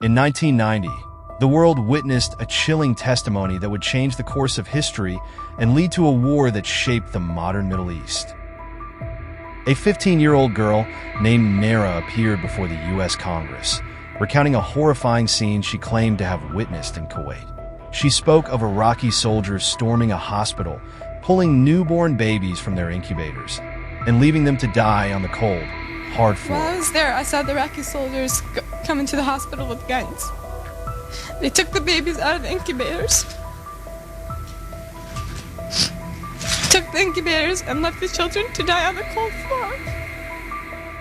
In 1990, the world witnessed a chilling testimony that would change the course of history and lead to a war that shaped the modern Middle East. A 15-year-old girl named Nayirah appeared before the U.S. Congress, recounting a horrifying scene she claimed to have witnessed in Kuwait. She spoke of Iraqi soldiers storming a hospital, pulling newborn babies from their incubators, and leaving them to die on the cold, hard floor. While I was there, I saw the Iraqi soldiers come into the hospital with guns. They took the babies out of the incubators, took the incubators, and left the children to die on the cold floor.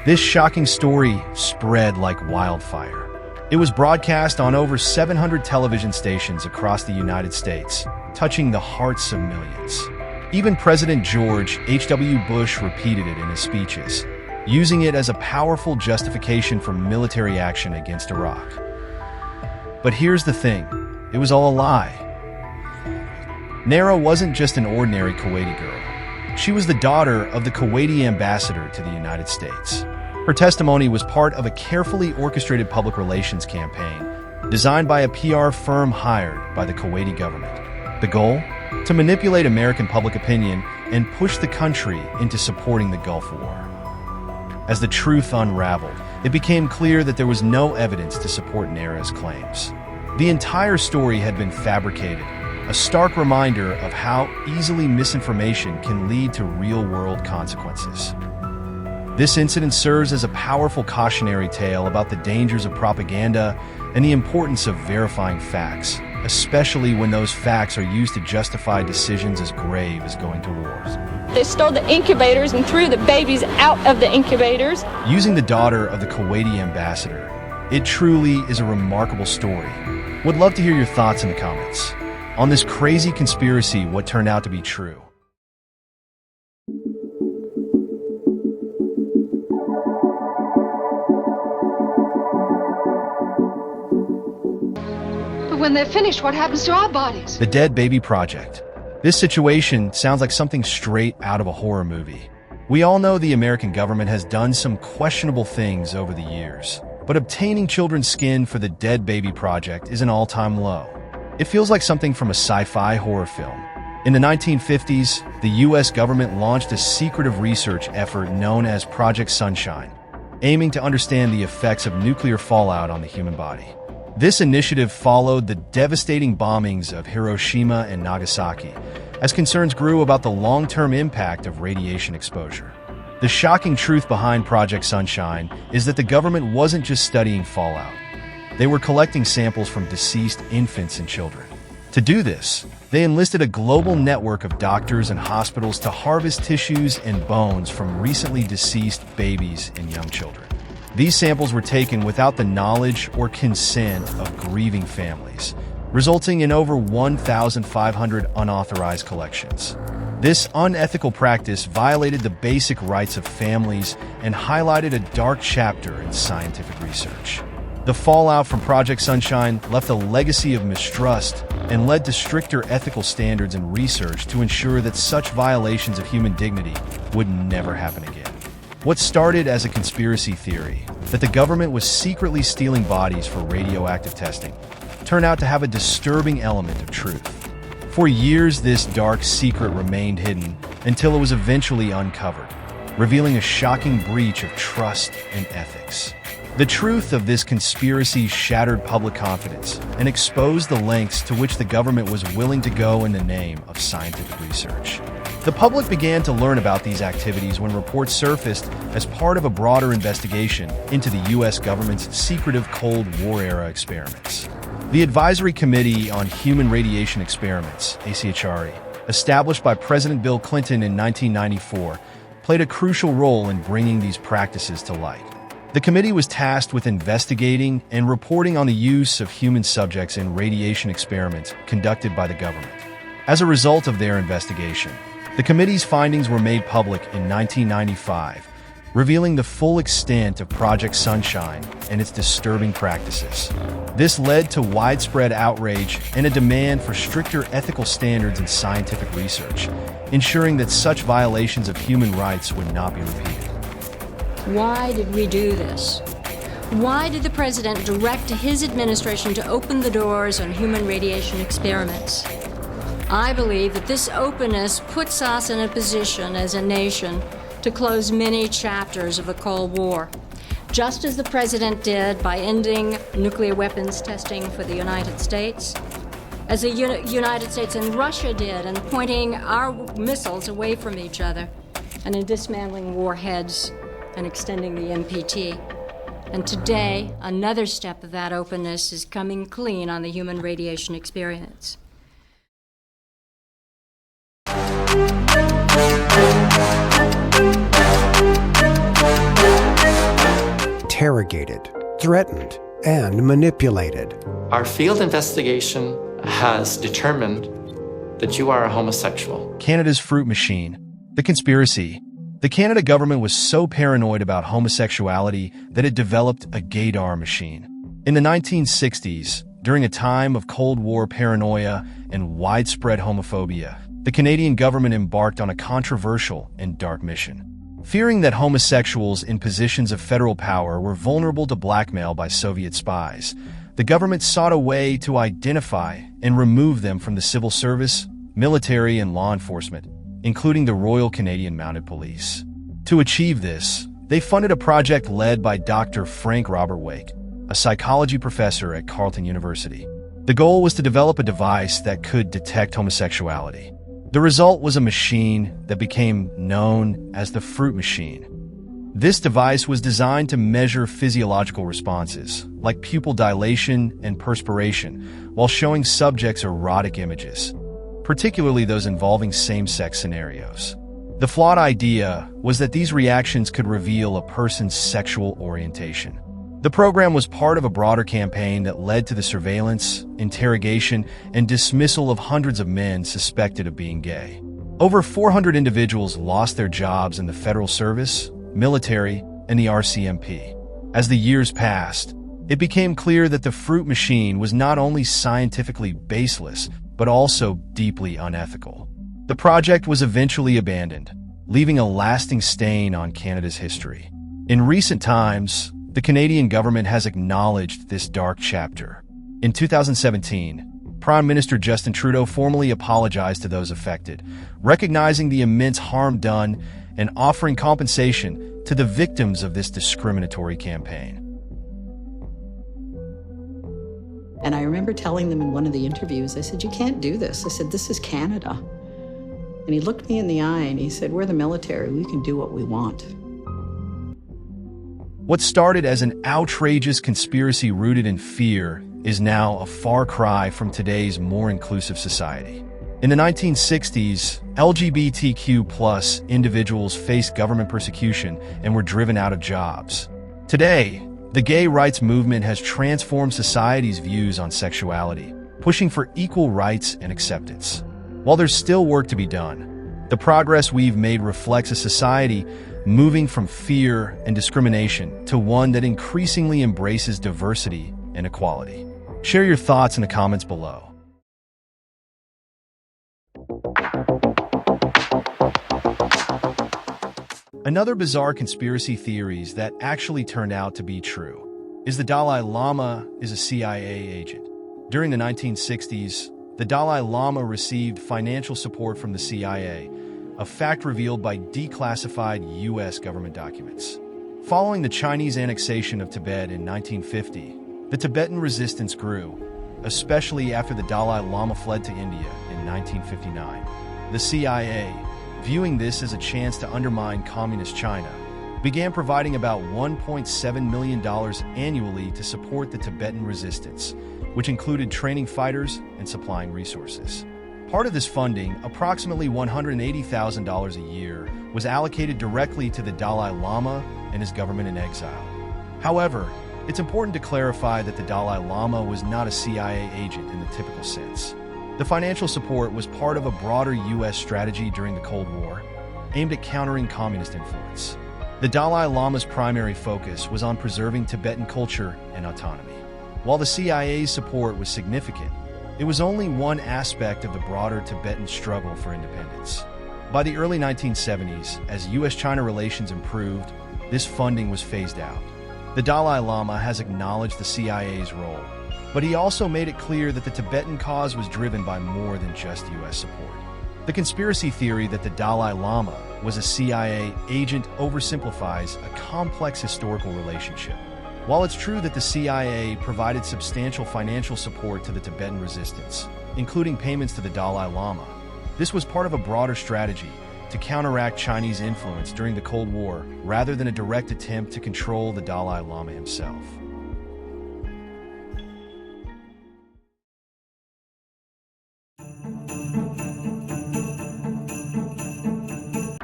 This shocking story spread like wildfire. It was broadcast on over 700 television stations across the United States, touching the hearts of millions. Even President George H.W. Bush repeated it in his speeches, using it as a powerful justification for military action against Iraq. But here's the thing, it was all a lie. Nayirah wasn't just an ordinary Kuwaiti girl. She was the daughter of the Kuwaiti ambassador to the United States. Her testimony was part of a carefully orchestrated public relations campaign designed by a PR firm hired by the Kuwaiti government. The goal? To manipulate American public opinion and push the country into supporting the Gulf War. As the truth unraveled, it became clear that there was no evidence to support Nayirah's claims. The entire story had been fabricated, a stark reminder of how easily misinformation can lead to real-world consequences. This incident serves as a powerful cautionary tale about the dangers of propaganda and the importance of verifying facts, especially when those facts are used to justify decisions as grave as going to war. They stole the incubators and threw the babies out of the incubators. Using the daughter of the Kuwaiti ambassador, it truly is a remarkable story. Would love to hear your thoughts in the comments on this crazy conspiracy, what turned out to be true. But when they're finished, what happens to our bodies? The Dead Baby Project. This situation sounds like something straight out of a horror movie. We all know the American government has done some questionable things over the years, but obtaining children's skin for the Dead Baby Project is an all-time low. It feels like something from a sci-fi horror film. In the 1950s, the U.S. government launched a secretive research effort known as Project Sunshine, aiming to understand the effects of nuclear fallout on the human body. This initiative followed the devastating bombings of Hiroshima and Nagasaki, as concerns grew about the long-term impact of radiation exposure. The shocking truth behind Project Sunshine is that the government wasn't just studying fallout. They were collecting samples from deceased infants and children. To do this, they enlisted a global network of doctors and hospitals to harvest tissues and bones from recently deceased babies and young children. These samples were taken without the knowledge or consent of grieving families, resulting in over 1,500 unauthorized collections. This unethical practice violated the basic rights of families and highlighted a dark chapter in scientific research. The fallout from Project Sunshine left a legacy of mistrust and led to stricter ethical standards in research to ensure that such violations of human dignity would never happen again. What started as a conspiracy theory that the government was secretly stealing bodies for radioactive testing turned out to have a disturbing element of truth. For years, this dark secret remained hidden until it was eventually uncovered, revealing a shocking breach of trust and ethics. The truth of this conspiracy shattered public confidence and exposed the lengths to which the government was willing to go in the name of scientific research. The public began to learn about these activities when reports surfaced as part of a broader investigation into the U.S. government's secretive Cold War-era experiments. The Advisory Committee on Human Radiation Experiments, ACHRE, established by President Bill Clinton in 1994, played a crucial role in bringing these practices to light. The committee was tasked with investigating and reporting on the use of human subjects in radiation experiments conducted by the government. As a result of their investigation, the committee's findings were made public in 1995, revealing the full extent of Project Sunshine and its disturbing practices. This led to widespread outrage and a demand for stricter ethical standards in scientific research, ensuring that such violations of human rights would not be repeated. Why did we do this? Why did the president direct his administration to open the doors on human radiation experiments? I believe that this openness puts us in a position as a nation to close many chapters of the Cold War, just as the president did by ending nuclear weapons testing for the United States, as the United States and Russia did in pointing our missiles away from each other, and in dismantling warheads and extending the NPT. And today, another step of that openness is coming clean on the human radiation experience. Interrogated, threatened, and manipulated. Our field investigation has determined that you are a homosexual. Canada's fruit machine. The conspiracy. The Canada government was so paranoid about homosexuality that it developed a Gaydar machine. In the 1960s, during a time of Cold War paranoia and widespread homophobia, the Canadian government embarked on a controversial and dark mission. Fearing that homosexuals in positions of federal power were vulnerable to blackmail by Soviet spies, the government sought a way to identify and remove them from the civil service, military, and law enforcement, including the Royal Canadian Mounted Police. To achieve this, they funded a project led by Dr. Frank Robert Wake, a psychology professor at Carleton University. The goal was to develop a device that could detect homosexuality. The result was a machine that became known as the fruit machine. This device was designed to measure physiological responses, like pupil dilation and perspiration, while showing subjects erotic images, particularly those involving same-sex scenarios. The flawed idea was that these reactions could reveal a person's sexual orientation. The program was part of a broader campaign that led to the surveillance, interrogation, and dismissal of hundreds of men suspected of being gay. Over 400 individuals lost their jobs in the federal service, military, and the RCMP. As the years passed, it became clear that the fruit machine was not only scientifically baseless, but also deeply unethical. The project was eventually abandoned, leaving a lasting stain on Canada's history. In recent times, the Canadian government has acknowledged this dark chapter. In 2017, Prime Minister Justin Trudeau formally apologized to those affected, recognizing the immense harm done and offering compensation to the victims of this discriminatory campaign. And I remember telling them in one of the interviews, I said, "You can't do this." I said, "This is Canada." And he looked me in the eye and he said, "We're the military. We can do what we want." What started as an outrageous conspiracy rooted in fear is now a far cry from today's more inclusive society. In the 1960s, LGBTQ+ individuals faced government persecution and were driven out of jobs. Today, the gay rights movement has transformed society's views on sexuality, pushing for equal rights and acceptance. While there's still work to be done, the progress we've made reflects a society moving from fear and discrimination to one that increasingly embraces diversity and equality. Share your thoughts in the comments below. Another bizarre conspiracy theories that actually turned out to be true is the Dalai Lama is a CIA agent. During the 1960s, the Dalai Lama received financial support from the CIA, a fact revealed by declassified U.S. government documents. Following the Chinese annexation of Tibet in 1950, the Tibetan resistance grew, especially after the Dalai Lama fled to India in 1959. The CIA, viewing this as a chance to undermine communist China, began providing about $1.7 million annually to support the Tibetan resistance, which included training fighters and supplying resources. Part of this funding, approximately $180,000 a year, was allocated directly to the Dalai Lama and his government in exile. However, it's important to clarify that the Dalai Lama was not a CIA agent in the typical sense. The financial support was part of a broader U.S. strategy during the Cold War, aimed at countering communist influence. The Dalai Lama's primary focus was on preserving Tibetan culture and autonomy. While the CIA's support was significant, it was only one aspect of the broader Tibetan struggle for independence. By the early 1970s, as U.S.-China relations improved, this funding was phased out. The Dalai Lama has acknowledged the CIA's role, but he also made it clear that the Tibetan cause was driven by more than just U.S. support. The conspiracy theory that the Dalai Lama was a CIA agent oversimplifies a complex historical relationship. While it's true that the CIA provided substantial financial support to the Tibetan resistance, including payments to the Dalai Lama, this was part of a broader strategy to counteract Chinese influence during the Cold War rather than a direct attempt to control the Dalai Lama himself.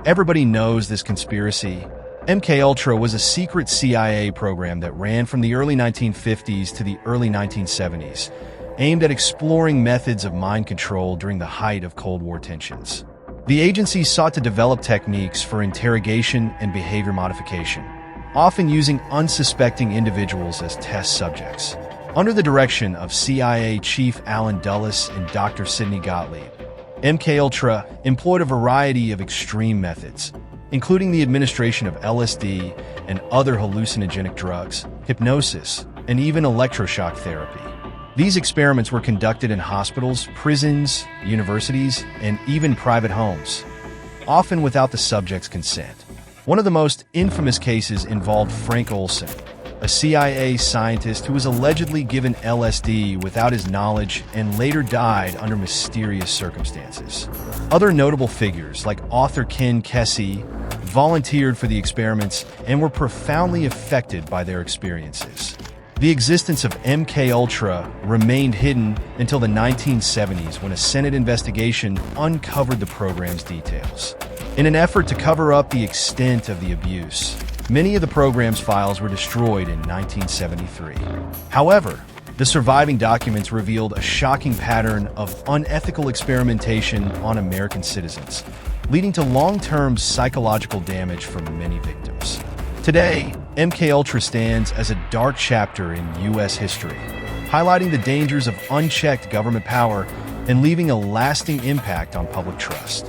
Everybody knows this conspiracy. MKUltra was a secret CIA program that ran from the early 1950s to the early 1970s, aimed at exploring methods of mind control during the height of Cold War tensions. The agency sought to develop techniques for interrogation and behavior modification, often using unsuspecting individuals as test subjects. Under the direction of CIA Chief Alan Dulles and Dr. Sidney Gottlieb, MKUltra employed a variety of extreme methods, including the administration of LSD and other hallucinogenic drugs, hypnosis, and even electroshock therapy. These experiments were conducted in hospitals, prisons, universities, and even private homes, often without the subject's consent. One of the most infamous cases involved Frank Olson, a CIA scientist who was allegedly given LSD without his knowledge and later died under mysterious circumstances. Other notable figures, like author Ken Kesey, volunteered for the experiments and were profoundly affected by their experiences. The existence of MKUltra remained hidden until the 1970s when a Senate investigation uncovered the program's details. In an effort to cover up the extent of the abuse, many of the program's files were destroyed in 1973. However, the surviving documents revealed a shocking pattern of unethical experimentation on American citizens, leading to long-term psychological damage for many victims. Today, MKUltra stands as a dark chapter in U.S. history, highlighting the dangers of unchecked government power and leaving a lasting impact on public trust.